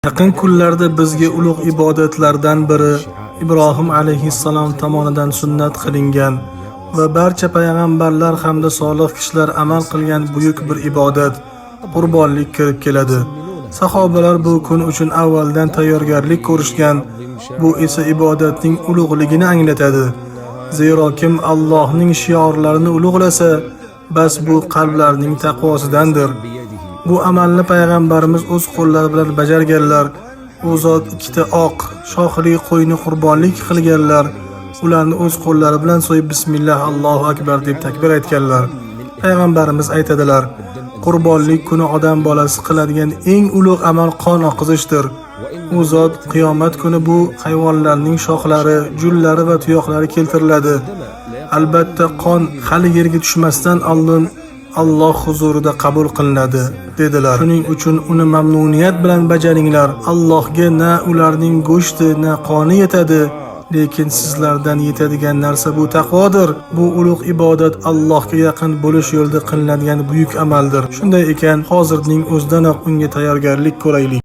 Yaqin kunlarda bizga ulug' ibodatlardan biri Ibrohim alayhissalom tomonidan sunnat qilingan va barcha payg'ambarlar hamda solih kishilar amal qilgan buyuk bir ibodat qurbonlik kirib keladi. Sahobalar bu kun uchun avvaldan tayyorgarlik ko'rishgan. Bu esa ibodatning ulug'ligini anglatadi. Zero kim Allohning shiorlarini ulug'lasa, bas bu qalblarning taqvosidandir. Bu amalni payg'ambarimiz o'z qo'llari bilan bajarganlar. U zot ikkita oq shoxli qo'yni qurbonlik qilganlar. Ularni o'z qo'llari bilan so'yib bismillah Allohu akbar deb takbir aytganlar. Payg'ambarimiz aytadilar: qurbonlik kuni odam bolasi qiladigan eng ulug' amal qon oqizishdir. U zot qiyomat kuni bu hayvonlarning shoxlari, jullari va tuyoqlari keltiriladi. Albatta qon hali yerga tushmasdan oldin Alloh huzurida qabul qilinadi dedilar. Shuning uchun uni mamnuniyat bilan bajaringlar. Allohga na ularning go'shti, na qoni yetadi, lekin sizlardan yetadigan narsa bu taqvodir. Bu ulug' ibodat Allohga yaqin bo'lish yo'lida qilinadigan buyuk amaldir. Shunday ekan, hozirning o'zidanoq unga tayyorgarlik ko'raylik.